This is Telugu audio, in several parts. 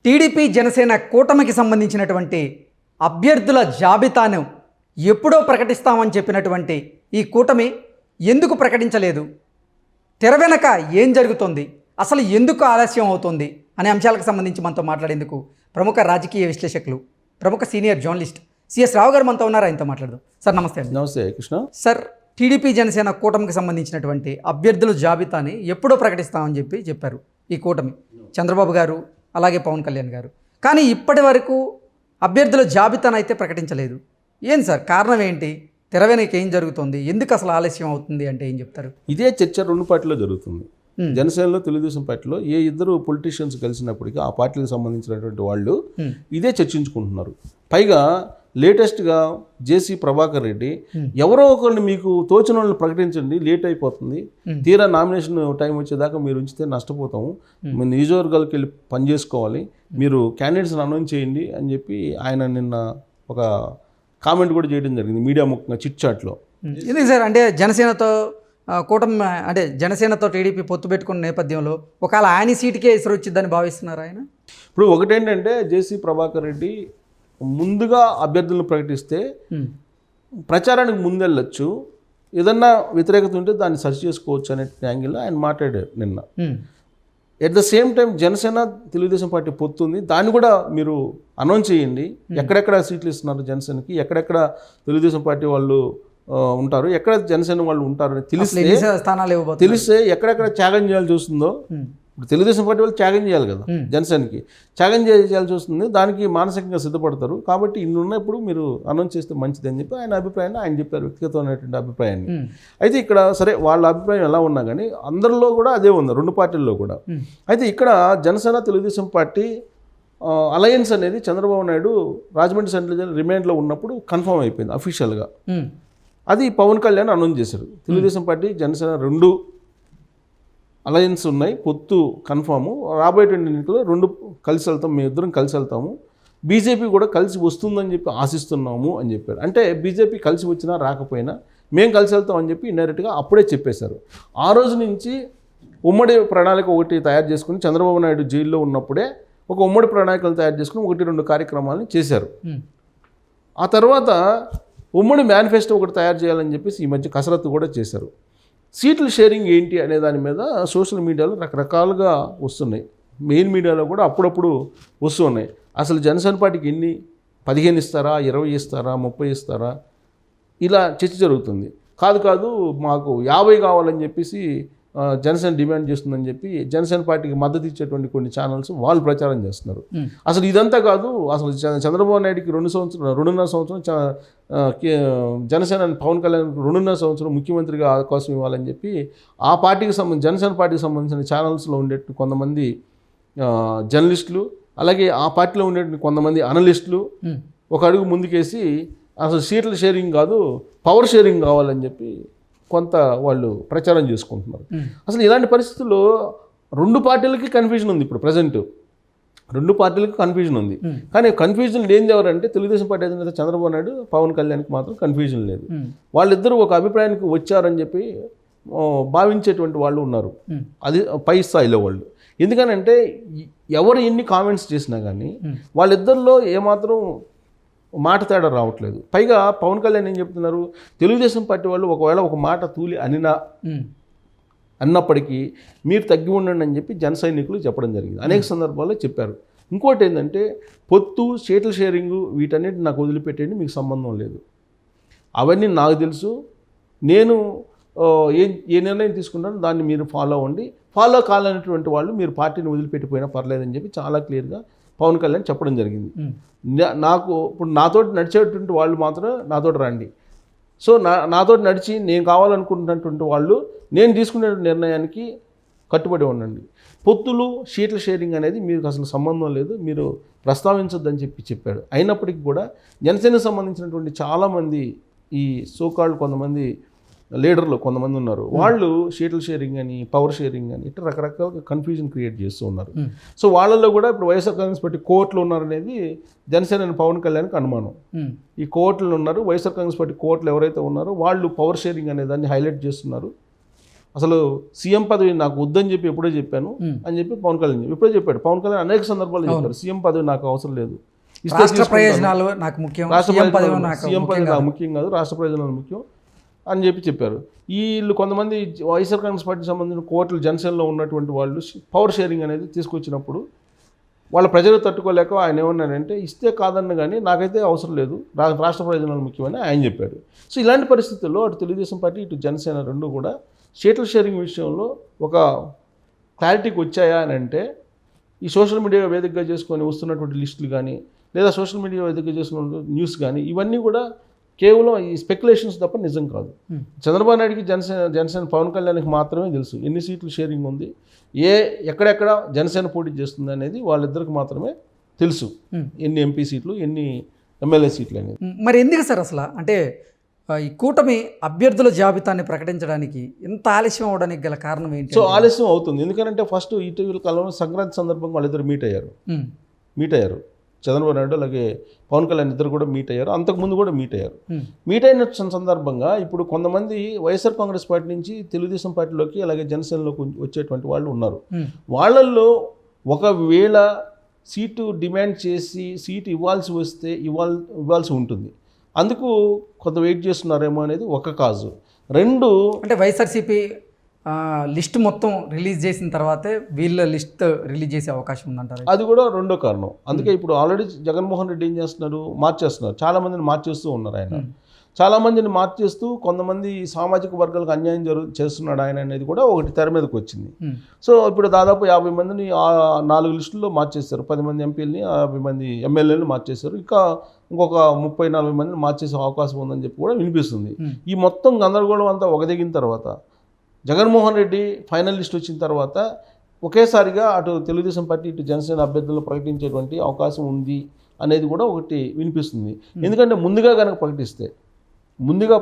టీడీపీ జనసేన కూటమికి సంబంధించినటువంటి అభ్యర్థుల జాబితాను ఎప్పుడో ప్రకటిస్తామని చెప్పినటువంటి ఈ కూటమి ఎందుకు ప్రకటించలేదు? తెర వెనక ఏం జరుగుతుంది, అసలు ఎందుకు ఆలస్యం అవుతుంది అనే అంశాలకు సంబంధించి మనతో మాట్లాడేందుకు ప్రముఖ రాజకీయ విశ్లేషకులు, ప్రముఖ సీనియర్ జర్నలిస్ట్ సిఎస్ రావు గారు మనతో ఉన్నారు. ఆయనతో మాట్లాడదాం. సార్ నమస్తే అండి. నమస్తే కృష్ణ. సార్, టీడీపీ జనసేన కూటమికి సంబంధించినటువంటి అభ్యర్థుల జాబితాని ఎప్పుడో ప్రకటిస్తామని చెప్పారు ఈ కూటమి, చంద్రబాబు గారు అలాగే పవన్ కళ్యాణ్ గారు. కానీ ఇప్పటి వరకు అభ్యర్థుల జాబితాను అయితే ప్రకటించలేదు. ఏం సార్ కారణం ఏంటి? తెర వెనక ఏం జరుగుతుంది? ఎందుకు అసలు ఆలస్యం అవుతుంది అంటే ఏం చెప్తారు? ఇదే చర్చ రెండు పార్టీలో జరుగుతుంది. జనసేనలో తెలుగుదేశం పార్టీలో ఏ ఇద్దరు పొలిటీషియన్స్ కలిసినప్పటికీ ఆ పార్టీకి సంబంధించినటువంటి వాళ్ళు ఇదే చర్చించుకుంటున్నారు. పైగా లేటెస్ట్గా జేసీ ప్రభాకర్ రెడ్డి ఎవరో ఒకరిని మీకు తోచిన వాళ్ళని ప్రకటించండి, లేట్ అయిపోతుంది, తీరా నామినేషన్ టైం వచ్చేదాకా మీరు ఉంచితే నష్టపోతాము, మీరు నియోజకవర్గాలకు వెళ్ళి పనిచేసుకోవాలి, మీరు క్యాండిడేట్స్ని అనౌన్స్ చేయండి అని చెప్పి ఆయన నిన్న ఒక కామెంట్ కూడా చేయడం జరిగింది మీడియా ముఖ్యంగా చిట్ చాట్లో. ఇది సార్ అంటే జనసేనతో కూటమి అంటే జనసేనతో టీడీపీ పొత్తు పెట్టుకున్న నేపథ్యంలో ఒకవేళ ఆయన సీటుకే ఇసురు వచ్చిందని భావిస్తున్నారు ఆయన. ఇప్పుడు ఒకటేంటంటే జేసీ ప్రభాకర్ రెడ్డి ముందుగా అభ్యర్థులను ప్రకటిస్తే ప్రచారానికి ముందెళ్ళొచ్చు, ఏదన్నా వ్యతిరేకత ఉంటే దాన్ని సరి చేసుకోవచ్చు అనే యాంగిల్లో ఆయన మాట్లాడారు నిన్న. At the same time Janasena Telugu Desam party పొత్తుంది, దాన్ని కూడా మీరు అనౌన్స్ చేయండి, ఎక్కడెక్కడ సీట్లు ఇస్తున్నారు జనసేనకి, ఎక్కడెక్కడ తెలుగుదేశం పార్టీ వాళ్ళు ఉంటారు, ఎక్కడ జనసేన వాళ్ళు ఉంటారు అని తెలిస్తే ఎక్కడెక్కడ త్యాగం చేయాల్సి వస్తుందో, ఇప్పుడు తెలుగుదేశం పార్టీ వాళ్ళు త్యాగం చేయాలి కదా, జనసేనకి త్యాగం చేయాల్సి వస్తుంది, దానికి మానసికంగా సిద్ధపడతారు, కాబట్టి ఇన్ని ఉన్నప్పుడు మీరు అనౌన్స్ చేస్తే మంచిది అని చెప్పి ఆయన అభిప్రాయాన్ని ఆయన చెప్పారు, వ్యక్తిగతమైనటువంటి అభిప్రాయాన్ని. అయితే ఇక్కడ సరే వాళ్ళ అభిప్రాయం ఎలా ఉన్నా కానీ అందరిలో కూడా అదే ఉంది, రెండు పార్టీల్లో కూడా. అయితే ఇక్కడ జనసేన తెలుగుదేశం పార్టీ అలయన్స్ అనేది చంద్రబాబు నాయుడు రాజమండ్రి సెంట్రల్ రిమాండ్లో ఉన్నప్పుడు కన్ఫర్మ్ అయిపోయింది అఫీషియల్గా. అది పవన్ కళ్యాణ్ అనౌన్స్ చేశారు. తెలుగుదేశం పార్టీ జనసేన రెండు అలయన్స్ ఉన్నాయి, పొత్తు కన్ఫాము, రాబోయేటువంటి ఎన్నికల్లో రెండు కలిసి వెళ్తాం, మేము ఇద్దరం కలిసి వెళ్తాము, బీజేపీ కూడా కలిసి వస్తుందని చెప్పి ఆశిస్తున్నాము అని చెప్పారు. అంటే బీజేపీ కలిసి వచ్చినా రాకపోయినా మేము కలిసి వెళ్తాం అని చెప్పి ఇండైరెక్ట్గా అప్పుడే చెప్పేశారు. ఆ రోజు నుంచి ఉమ్మడి ప్రణాళిక ఒకటి తయారు చేసుకుని చంద్రబాబు నాయుడు జైల్లో ఉన్నప్పుడే ఒక ఉమ్మడి ప్రణాళికలు తయారు చేసుకుని 1-2 కార్యక్రమాలను చేశారు. ఆ తర్వాత ఉమ్మడి మేనిఫెస్టో ఒకటి తయారు చేయాలని చెప్పేసి ఈ మధ్య కసరత్తు కూడా చేశారు. సీట్ల షేరింగ్ ఏంటి అనే దాని మీద సోషల్ మీడియాలో రకరకాలుగా వస్తున్నాయి, మెయిన్ మీడియాలో కూడా అప్పుడప్పుడు వస్తున్నాయి. అసలు జనసేన పార్టీకి ఎన్ని 15 ఇస్తారా, 20 ఇస్తారా, 30 ఇస్తారా, ఇలా చర్చ జరుగుతుంది. కాదు మాకు 50 కావాలని చెప్పేసి జనసేన డిమాండ్ చేస్తుందని చెప్పి జనసేన పార్టీకి మద్దతు ఇచ్చేటువంటి కొన్ని ఛానల్స్ వాళ్ళు ప్రచారం చేస్తున్నారు. అసలు ఇదంతా కాదు, అసలు చంద్రబాబు నాయుడికి 2.5 సంవత్సరం జనసేన పవన్ కళ్యాణ్ 2.5 సంవత్సరం ముఖ్యమంత్రిగా అవకాశం ఇవ్వాలని చెప్పి ఆ పార్టీకి జనసేన పార్టీకి సంబంధించిన ఛానల్స్లో ఉండే కొంతమంది జర్నలిస్టులు, అలాగే ఆ పార్టీలో ఉండే కొంతమంది అనలిస్టులు ఒక అడుగు ముందుకేసి అసలు సీట్ల షేరింగ్ కాదు పవర్ షేరింగ్ కావాలని చెప్పి కొంత వాళ్ళు ప్రచారం చేసుకుంటున్నారు. అసలు ఇలాంటి పరిస్థితుల్లో రెండు పార్టీలకి కన్ఫ్యూజన్ ఉంది. ఇప్పుడు ప్రజెంట్ రెండు పార్టీలకి కన్ఫ్యూజన్ ఉంది. కానీ కన్ఫ్యూజన్ లేనిది ఎవరంటే తెలుగుదేశం పార్టీ అధినేత చంద్రబాబు నాయుడు, పవన్ కళ్యాణ్కి మాత్రం కన్ఫ్యూజన్ లేదు. వాళ్ళిద్దరూ ఒక అభిప్రాయానికి వచ్చారని చెప్పి భావించేటువంటి వాళ్ళు ఉన్నారు, అది పై స్థాయిలో వాళ్ళు. ఎందుకనంటే ఎవరు ఎన్ని కామెంట్స్ చేసినా కానీ వాళ్ళిద్దరిలో ఏమాత్రం మాట తేడా రావట్లేదు. పైగా పవన్ కళ్యాణ్ ఏం చెప్తున్నారు, తెలుగుదేశం పార్టీ వాళ్ళు ఒకవేళ ఒక మాట తూలి అన్నప్పటికీ మీరు తగ్గి ఉండండి అని చెప్పి జన సైనికులు చెప్పడం జరిగింది, అనేక సందర్భాల్లో చెప్పారు. ఇంకోటి ఏంటంటే పొత్తు, సీట్ల షేరింగు వీటన్నిటి నాకు వదిలిపెట్టేయండి, మీకు సంబంధం లేదు, అవన్నీ నాకు తెలుసు, నేను ఏ నిర్ణయం తీసుకుంటానో దాన్ని మీరు ఫాలో అవ్వండి, ఫాలో కాలనేటువంటి వాళ్ళు మీరు పార్టీని వదిలిపెట్టిపోయినా పర్లేదని చెప్పి చాలా క్లియర్గా పవన్ కళ్యాణ్ చెప్పడం జరిగింది. నాకు ఇప్పుడు నాతోటి నడిచేటువంటి వాళ్ళు మాత్రం నాతోటి రండి, సో నాతోటి నడిచి నేను కావాలనుకుంటున్నటువంటి వాళ్ళు నేను తీసుకునే నిర్ణయానికి కట్టుబడి ఉండండి, పొత్తులు సీట్ల షేరింగ్ అనేది మీకు అసలు సంబంధం లేదు, మీరు ప్రస్తావించొద్దని చెప్పాడు. అయినప్పటికీ కూడా జనసేనకు సంబంధించినటువంటి చాలామంది ఈ సోకాళ్ళు కొంతమంది లీడర్లు కొంతమంది ఉన్నారు, వాళ్ళు సీట్ల షేరింగ్ అని పవర్ షేరింగ్ అని ఇట్లా రకరకాల కన్ఫ్యూజన్ క్రియేట్ చేస్తూ ఉన్నారు. సో వాళ్ళల్లో కూడా ఇప్పుడు వైఎస్ఆర్ కాంగ్రెస్ పార్టీ కోర్టులో ఉన్నారనేది జనసేన పవన్ కళ్యాణ్కి అనుమానం. ఈ కోర్టులు ఉన్నారు, వైఎస్ఆర్ కాంగ్రెస్ పార్టీ కోర్టులు ఎవరైతే ఉన్నారో వాళ్ళు పవర్ షేరింగ్ అనే దాన్ని హైలైట్ చేస్తున్నారు. అసలు సీఎం పదవి నాకు వద్దని చెప్పి ఎప్పుడో చెప్పాను అని చెప్పి పవన్ కళ్యాణ్ ఎప్పుడో చెప్పాడు. పవన్ కళ్యాణ్ అనేక సందర్భాల్లో చెప్పారు సీఎం పదవి నాకు అవసరం లేదు, రాష్ట్ర ప్రయోజనాలు నాకు ముఖ్యం, సీఎం పదవి నాకు ముఖ్యం కాదు, రాష్ట్ర ప్రయోజనాలు ముఖ్యం అని చెప్పి చెప్పారు. వీళ్ళు కొంతమంది వైఎస్ఆర్ కాంగ్రెస్ పార్టీకి సంబంధించిన కోర్టులు జనసేనలో ఉన్నటువంటి వాళ్ళు పవర్ షేరింగ్ అనేది తీసుకొచ్చినప్పుడు వాళ్ళ ప్రజలు తట్టుకోలేక ఆయన ఏమన్నాడంటే ఇస్తే కాదన్న కానీ నాకైతే అవసరం లేదు, రాష్ట్ర ప్రయోజనాలు ముఖ్యమని ఆయన చెప్పాడు. సో ఇలాంటి పరిస్థితుల్లో అటు తెలుగుదేశం పార్టీ ఇటు జనసేన రెండు కూడా సీట్ల షేరింగ్ విషయంలో ఒక క్లారిటీకి వచ్చాయా అని అంటే ఈ సోషల్ మీడియా వేదికగా చేసుకొని వస్తున్నటువంటి లిస్టులు కానీ లేదా సోషల్ మీడియా వేదికగా చేసుకున్న న్యూస్ కానీ ఇవన్నీ కూడా కేవలం ఈ స్పెక్యులేషన్స్ తప్ప నిజం కాదు. చంద్రబాబు నాయుడికి జనసేన పవన్ కళ్యాణ్కి మాత్రమే తెలుసు ఎన్ని సీట్లు షేరింగ్ ఉంది, ఎక్కడెక్కడ జనసేన పోటీ చేస్తుంది అనేది వాళ్ళిద్దరికి మాత్రమే తెలుసు, ఎన్ని ఎంపీ సీట్లు ఎన్ని ఎమ్మెల్యే సీట్లు అనేది. మరి ఎందుకు సార్ అసలు అంటే ఈ కూటమి అభ్యర్థుల జాబితాని ప్రకటించడానికి ఎంత ఆలస్యం అవడానికి గల కారణం ఏంటి? సో ఆలస్యం అవుతుంది ఎందుకంటే ఫస్ట్ ఇటీవల కాలంలో సంక్రాంతి సందర్భంగా వాళ్ళిద్దరు మీట్ అయ్యారు చంద్రబాబు నాయుడు అలాగే పవన్ కళ్యాణ్ ఇద్దరు కూడా మీట్ అయ్యారు, అంతకుముందు కూడా మీట్ అయ్యారు. మీట్ అయిన సందర్భంగా ఇప్పుడు కొంతమంది వైఎస్ఆర్ కాంగ్రెస్ పార్టీ నుంచి తెలుగుదేశం పార్టీలోకి అలాగే జనసేనలోకి వచ్చేటువంటి వాళ్ళు ఉన్నారు. వాళ్ళల్లో ఒకవేళ సీటు డిమాండ్ చేసి సీటు ఇవ్వాల్సి వస్తే ఇవ్వాల్సి ఉంటుంది, అందుకు కొంత వెయిట్ చేస్తున్నారేమో అనేది ఒక కాజు. రెండు అంటే వైఎస్ఆర్సీపీ లిస్ట్ మొత్తం రిలీజ్ చేసిన తర్వాతే వీళ్ళ లిస్ట్ రిలీజ్ చేసే అవకాశం ఉందంటారు, అది కూడా రెండో కారణం. అందుకే ఇప్పుడు ఆల్రెడీ జగన్మోహన్ రెడ్డి ఏం చేస్తున్నారు, మార్చేస్తున్నారు, చాలా మందిని మార్చేస్తూ ఉన్నారు ఆయన. చాలా మందిని మార్చేస్తూ కొంతమంది సామాజిక వర్గాలకు అన్యాయం చేస్తున్నాడు ఆయన అనేది కూడా ఒకటి తెర మీదకి వచ్చింది. సో ఇప్పుడు దాదాపు 50 మందిని 4 లిస్టుల్లో మార్చేస్తారు, 10 మంది ఎంపీలని 50 మంది ఎమ్మెల్యేలను మార్చేశారు, ఇంకా ఇంకొక 30-40 మందిని మార్చేసే అవకాశం ఉందని చెప్పి కూడా వినిపిస్తుంది. ఈ మొత్తం గందరగోళం అంతా ఒకదిగిన తర్వాత జగన్మోహన్ రెడ్డి ఫైనల్ లిస్ట్ వచ్చిన తర్వాత ఒకేసారిగా అటు తెలుగుదేశం పార్టీ ఇటు జనసేన అభ్యర్థులను ప్రకటించేటువంటి అవకాశం ఉంది అనేది కూడా ఒకటి వినిపిస్తుంది. ఎందుకంటే ముందుగా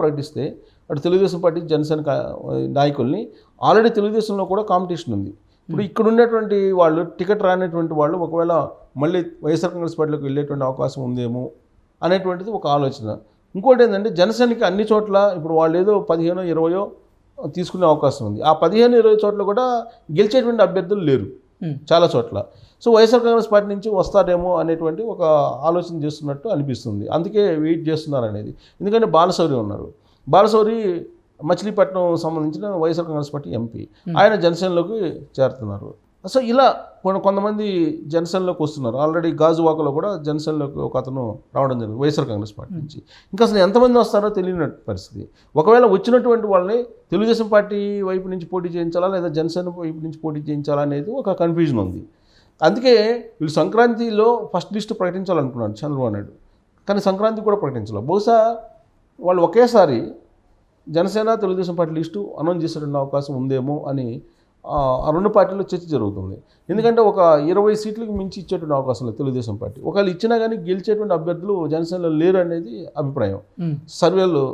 ప్రకటిస్తే అటు తెలుగుదేశం పార్టీ జనసేన నాయకుల్ని ఆల్రెడీ తెలుగుదేశంలో కూడా కాంపిటీషన్ ఉంది. ఇప్పుడు ఇక్కడ ఉన్నటువంటి వాళ్ళు టికెట్ రానటువంటి వాళ్ళు ఒకవేళ మళ్ళీ వైఎస్ఆర్ కాంగ్రెస్ పార్టీలోకి వెళ్ళేటువంటి అవకాశం ఉందేమో అనేటువంటిది ఒక ఆలోచన. ఇంకోటి ఏంటంటే జనసేనకి అన్ని చోట్ల ఇప్పుడు వాళ్ళు ఏదో 15-20 తీసుకునే అవకాశం ఉంది, ఆ 15-20 చోట్ల కూడా గెలిచేటువంటి అభ్యర్థులు లేరు చాలా చోట్ల. సో వైఎస్ఆర్ కాంగ్రెస్ పార్టీ నుంచి వస్తారేమో అనేటువంటి ఒక ఆలోచన చేస్తున్నట్టు అనిపిస్తుంది, అందుకే వెయిట్ చేస్తున్నారు అనేది. ఎందుకంటే బాలశౌరి ఉన్నారు, బాలశౌరి మచిలీపట్నం సంబంధించిన వైఎస్ఆర్ కాంగ్రెస్ పార్టీ ఎంపీ, ఆయన జనసేనలోకి చేరుతున్నారు. సో ఇలా కొంతమంది జనసేనలోకి వస్తున్నారు. ఆల్రెడీ గాజువాకలో కూడా జనసేనలోకి ఒక అతను రావడం జరిగింది వైఎస్ఆర్ కాంగ్రెస్ పార్టీ నుంచి. ఇంకా అసలు ఎంతమంది వస్తారో తెలియని పరిస్థితి. ఒకవేళ వచ్చినటువంటి వాళ్ళని తెలుగుదేశం పార్టీ వైపు నుంచి పోటీ చేయించాలా లేదా జనసేన వైపు నుంచి పోటీ చేయించాలా అనేది ఒక కన్ఫ్యూజన్ ఉంది. అందుకే వీళ్ళు సంక్రాంతిలో ఫస్ట్ లిస్ట్ ప్రకటించాలనుకున్నాడు చంద్రబాబు నాయుడు, కానీ సంక్రాంతి కూడా ప్రకటించాలి. బహుశా వాళ్ళు ఒకేసారి Janasena Telugu Desam party list announce చేసేటువంటి అవకాశం ఉందేమో అని ఆ రెండు పార్టీల్లో చర్చ జరుగుతుంది. ఎందుకంటే ఒక 20 సీట్లకు మించి ఇచ్చేటువంటి అవకాశం లేదు తెలుగుదేశం పార్టీ. ఒకవేళ ఇచ్చినా కానీ గెలిచేటువంటి అభ్యర్థులు జనసేనలో లేరు అనేది అభిప్రాయం. సర్వేలు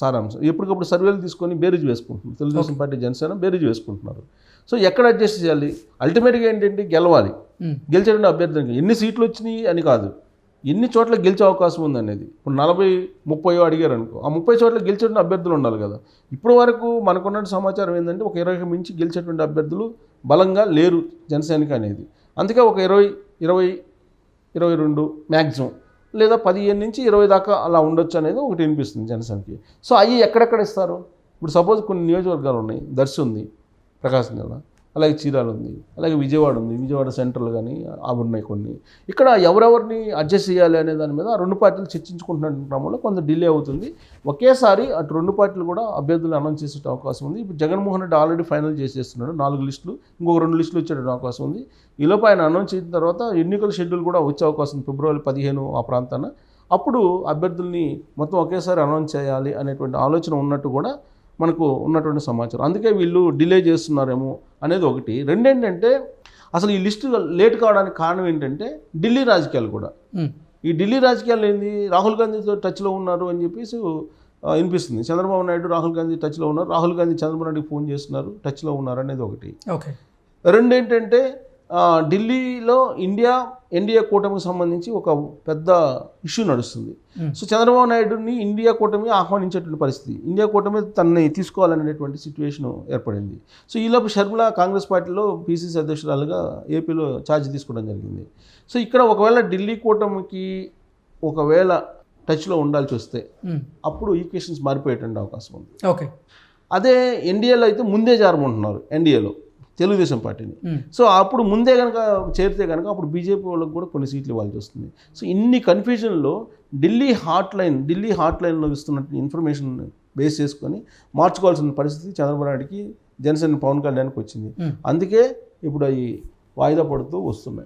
సారాంశం ఎప్పటికప్పుడు సర్వేలు తీసుకొని బేరీజ్ వేసుకుంటున్నారు, తెలుగుదేశం పార్టీ జనసేన బేరీజ్ వేసుకుంటున్నారు. సో ఎక్కడ అడ్జస్ట్ చేయాలి, అల్టిమేట్గా ఏంటంటే గెలవాలి, గెలిచేటువంటి అభ్యర్థులకి ఎన్ని సీట్లు వచ్చినాయి అని కాదు, ఎన్ని చోట్ల గెలిచే అవకాశం ఉందనేది. ఇప్పుడు 40-30 అడిగారు అనుకో, ఆ 30 చోట్ల గెలిచేటువంటి అభ్యర్థులు ఉండాలి కదా. ఇప్పుడు వరకు మనకున్న సమాచారం ఏంటంటే ఒక 20 మించి గెలిచేటువంటి అభ్యర్థులు బలంగా లేరు జనసేనకి అనేది. అందుకే ఒక 20-22 మ్యాక్సిమం లేదా 15-20 దాకా అలా ఉండొచ్చు అనేది ఒకటి వినిపిస్తుంది జనసేనకి. సో అవి ఎక్కడెక్కడ ఇస్తారు, ఇప్పుడు సపోజ్ కొన్ని నియోజకవర్గాలు ఉన్నాయి, దర్శి ఉంది, ప్రకాశం జిల్లా, అలాగే చీరాల ఉంది, అలాగే విజయవాడ ఉంది, విజయవాడ సెంట్రల్ కానీ అవి ఉన్నాయి కొన్ని. ఇక్కడ ఎవరెవరిని అడ్జస్ట్ చేయాలి అనే దాని మీద ఆ రెండు పార్టీలు చర్చించుకుంటున్న క్రమంలో కొంత డిలే అవుతుంది. ఒకేసారి అటు రెండు పార్టీలు కూడా అభ్యర్థులు అనౌన్స్ చేసే అవకాశం ఉంది. ఇప్పుడు జగన్మోహన్ రెడ్డి ఆల్రెడీ ఫైనల్ చేసేస్తున్నాడు, 4 లిస్టులు, ఇంకొక 2 లిస్టులు వచ్చేటువంటి అవకాశం ఉంది. ఈలోపు ఆయన అనౌన్స్ చేసిన తర్వాత ఎన్నికల షెడ్యూల్ కూడా వచ్చే అవకాశం ఉంది, ఫిబ్రవరి 15 ఆ ప్రాంతాన. అప్పుడు అభ్యర్థుల్ని మొత్తం ఒకేసారి అనౌన్స్ చేయాలి అనేటువంటి ఆలోచన ఉన్నట్టు కూడా మనకు ఉన్నటువంటి సమాచారం. అందుకే వీళ్ళు డిలే చేస్తున్నారేమో అనేది ఒకటి. రెండేంటంటే అసలు ఈ లిస్టు లేట్ కావడానికి కారణం ఏంటంటే ఢిల్లీ రాజకీయాలు కూడా. ఈ ఢిల్లీ రాజకీయాలు ఏంది, రాహుల్ గాంధీతో టచ్లో ఉన్నారు అని చెప్పేసి వినిపిస్తుంది. చంద్రబాబు నాయుడు రాహుల్ గాంధీ టచ్లో ఉన్నారు, రాహుల్ గాంధీ చంద్రబాబు నాయుడుకి ఫోన్ చేస్తున్నారు, టచ్లో ఉన్నారు అనేది ఒకటి. రెండేంటంటే ఢిల్లీలో ఇండియా ఎన్డీఏ కూటమికి సంబంధించి ఒక పెద్ద ఇష్యూ నడుస్తుంది. సో చంద్రబాబు నాయుడుని ఇండియా కూటమి ఆహ్వానించేటువంటి పరిస్థితి, ఇండియా కూటమి తనని తీసుకోవాలనేటువంటి సిచ్యువేషన్ ఏర్పడింది. సో ఈలోపు షర్మిల కాంగ్రెస్ పార్టీలో పీసీసీ అధ్యక్షురాలుగా ఏపీలో ఛార్జ్ తీసుకోవడం జరిగింది. సో ఇక్కడ ఒకవేళ ఢిల్లీ కూటమికి ఒకవేళ టచ్లో ఉండాల్సి వస్తే అప్పుడు ఈక్వేషన్స్ మారిపోయేటువంటి అవకాశం ఉంది. ఓకే. అదే ఎన్డీఏలో అయితే ముందే చేరమంటున్నారు, ఎన్డీఏలో తెలుగుదేశం పార్టీని. సో అప్పుడు ముందే కనుక చేరితే కనుక అప్పుడు బీజేపీ వాళ్ళకి కూడా కొన్ని సీట్లు ఇవ్వాల్సి వస్తుంది. సో ఇన్ని కన్ఫ్యూజన్లో ఢిల్లీ హాట్ లైన్లో ఇస్తున్నట్టు ఇన్ఫర్మేషన్ బేస్ చేసుకొని మార్చుకోవాల్సిన పరిస్థితి చంద్రబాబు నాయుడుకి, జనసేన పవన్ కళ్యాణ్కి వచ్చింది. అందుకే ఇప్పుడు అవి వాయిదా పడుతూ వస్తున్నాయి.